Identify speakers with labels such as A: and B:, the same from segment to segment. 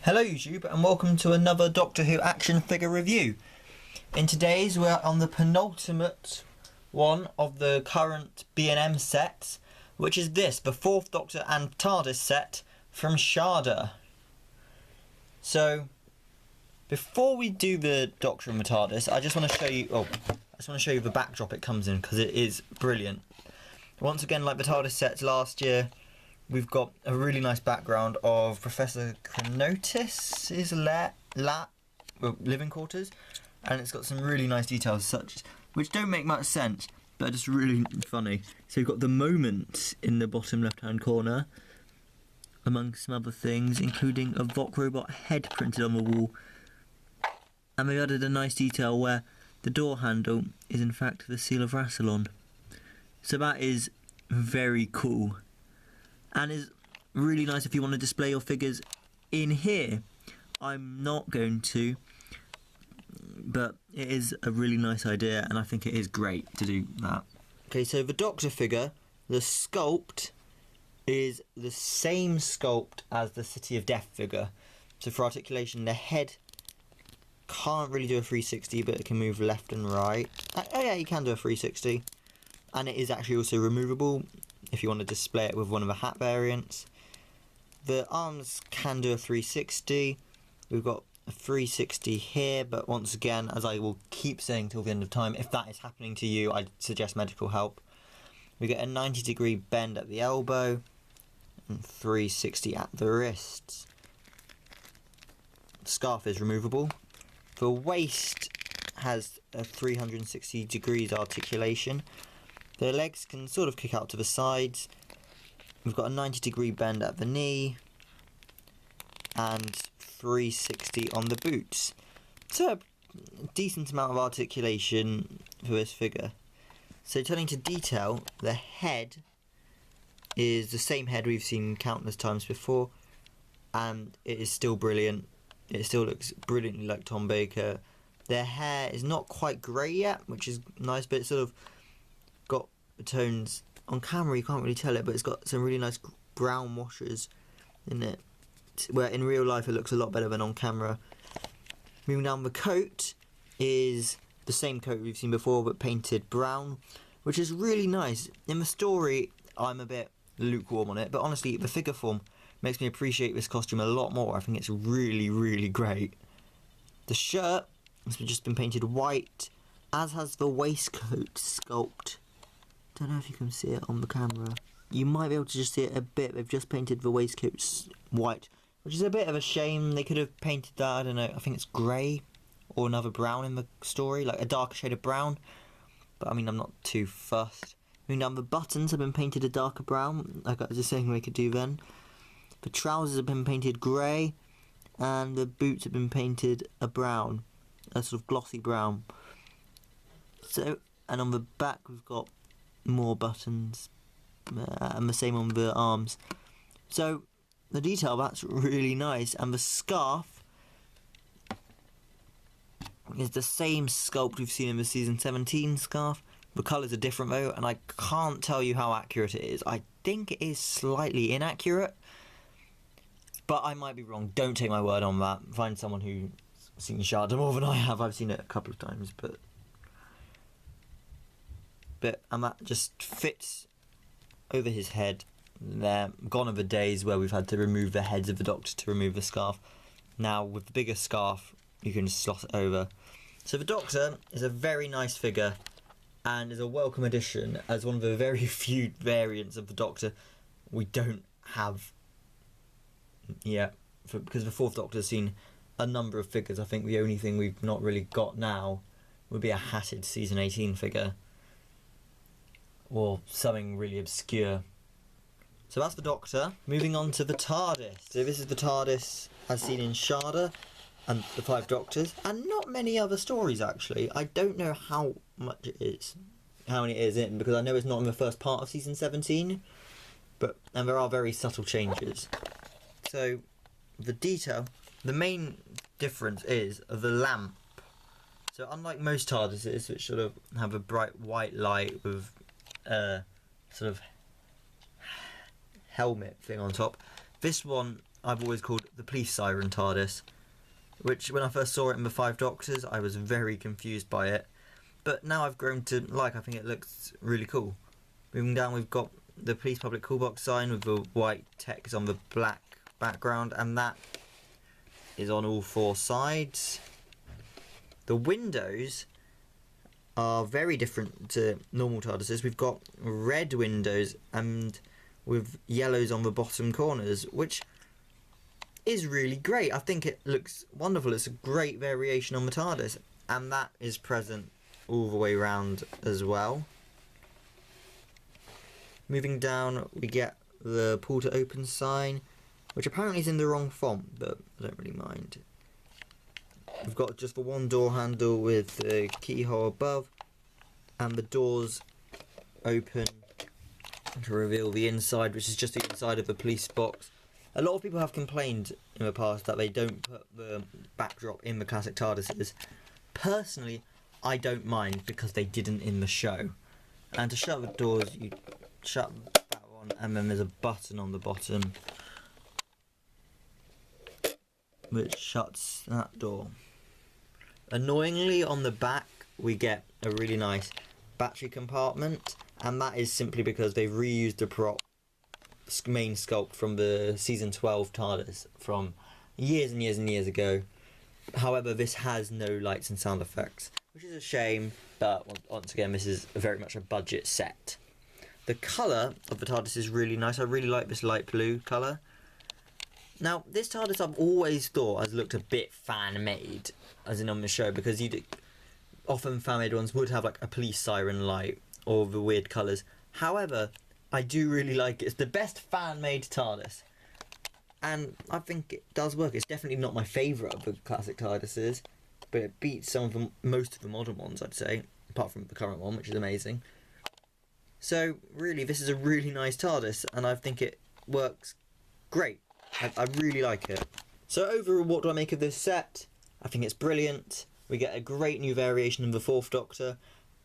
A: Hello YouTube and welcome to another Doctor Who action figure review. In today's we're on the penultimate one of the current B&M sets, which is this, the 4th Doctor and TARDIS set from Shada. So before we do the Doctor and the TARDIS, I just want to show you the backdrop it comes in because it is brilliant. Once again, like the TARDIS sets last year, we've got a really nice background of Professor Chronotis's living quarters, and it's got some really nice details which don't make much sense, but are just really funny. So you've got the moment in the bottom left-hand corner, among some other things, including a Vok robot head printed on the wall. And they added a nice detail where the door handle is in fact the seal of Rassilon. So that is very cool. And is really nice if you want to display your figures in here. I'm not going to, but it is a really nice idea and I think it is great to do that. Okay, so the Doctor figure, the sculpt is the same sculpt as the City of Death figure. So for articulation, the head can't really do a 360, but it can move left and right. Oh yeah, you can do a 360. And it is actually also removable if you want to display it with one of the hat variants. The arms can do a 360. We've got a 360 here, but once again, as I will keep saying till the end of time, if that is happening to you, I suggest medical help. We get a 90-degree bend at the elbow and 360 at the wrists. The scarf is removable. The waist has a 360 degrees articulation. The legs can sort of kick out to the sides. We've got a 90-degree bend at the knee and 360 on the boots. So a decent amount of articulation for this figure. So turning to detail, the head is the same head we've seen countless times before, and it is still brilliant. It still looks brilliantly like Tom Baker. Their hair is not quite grey yet, which is nice, but it's sort of got the tones on camera. You can't really tell it, but it's got some really nice brown washes in it, where in real life it looks a lot better than on camera. Moving down, the coat is the same coat we've seen before but painted brown, which is really nice. In the story I'm a bit lukewarm on it, but honestly the figure form makes me appreciate this costume a lot more. I think it's really great. The shirt has just been painted white, as has the waistcoat sculpt. Don't know if you can see it on the camera. You might be able to just see it a bit. They've just painted the waistcoats white, which is a bit of a shame. They could have painted that, I don't know, I think it's grey or another brown in the story, like a darker shade of brown. But I mean, I'm not too fussed. Moving down, the buttons have been painted a darker brown, like I was just saying we could do then. The trousers have been painted grey, and the boots have been painted a brown, a sort of glossy brown. So, and on the back we've got more buttons, and the same on the arms. So the detail, that's really nice. And the scarf is the same sculpt we've seen in the season 17 scarf. The colours are different though, and I can't tell you how accurate it is. I think it is slightly inaccurate, but I might be wrong. Don't take my word on that. Find someone who's seen Shada more than I have. I've seen it a couple of times, and that just fits over his head there. Gone are the days where we've had to remove the heads of the Doctor to remove the scarf. Now with the bigger scarf you can just slot it over. So the Doctor is a very nice figure and is a welcome addition as one of the very few variants of the Doctor we don't have yet, because the 4th Doctor has seen a number of figures. I think the only thing we've not really got now would be a hatted season 18 figure, or something really obscure. So that's the Doctor. Moving on to the TARDIS. So this is the TARDIS as seen in Shada and the 5 Doctors, and not many other stories actually. I don't know how much it is, how many it is in, because I know it's not in the first part of season 17, and there are very subtle changes. So the detail, the main difference is the lamp. So unlike most TARDISes, which sort of have a bright white light with sort of helmet thing on top, this one I've always called the police siren TARDIS, which when I first saw it in the Five Doctors, I was very confused by it. But now I've grown to like, I think it looks really cool. Moving down, we've got the police public call box sign with the white text on the black background, and that is on all four sides. The windows are very different to normal TARDISes. We've got red windows and with yellows on the bottom corners, which is really great. I think it looks wonderful. It's a great variation on the TARDIS, and that is present all the way around as well. Moving down, we get the pull to open sign, which apparently is in the wrong font, but I don't really mind. We've got just the one door handle with the keyhole above, and the doors open to reveal the inside, which is just the inside of the police box. A lot of people have complained in the past that they don't put the backdrop in the classic TARDISes. Personally, I don't mind because they didn't in the show. And to shut the doors, you shut that one, and then there's a button on the bottom which shuts that door. Annoyingly, on the back we get a really nice battery compartment, and that is simply because they've reused the prop main sculpt from the season 12 TARDIS from years and years and years ago. However, this has no lights and sound effects, which is a shame, but once again, this is very much a budget set. The colour of the TARDIS is really nice. I really like this light blue colour. Now, this TARDIS I've always thought has looked a bit fan-made, as in on the show, because often fan-made ones would have like a police siren light or the weird colours. However, I do really like it. It's the best fan-made TARDIS, and I think it does work. It's definitely not my favourite of the classic TARDISes, but it beats most of the modern ones, I'd say, apart from the current one, which is amazing. So really, this is a really nice TARDIS, and I think it works great. I really like it. So overall, what do I make of this set? I think it's brilliant. We get a great new variation of the Fourth Doctor,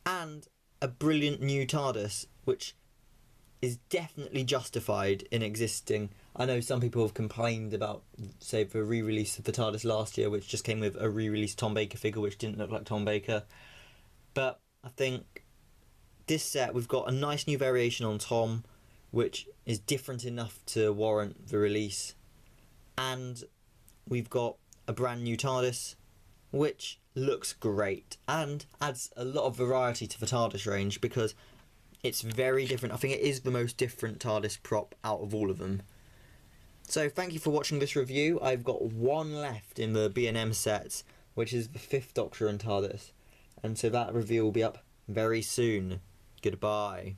A: and a brilliant new TARDIS, which is definitely justified in existing. I know some people have complained about, say, the re-release of the TARDIS last year, which just came with a re-released Tom Baker figure, which didn't look like Tom Baker. But I think this set, we've got a nice new variation on Tom, which is different enough to warrant the release. And we've got a brand new TARDIS, which looks great and adds a lot of variety to the TARDIS range because it's very different. I think it is the most different TARDIS prop out of all of them. So thank you for watching this review. I've got one left in the B&M sets, which is the Fifth Doctor and TARDIS. And so that review will be up very soon. Goodbye.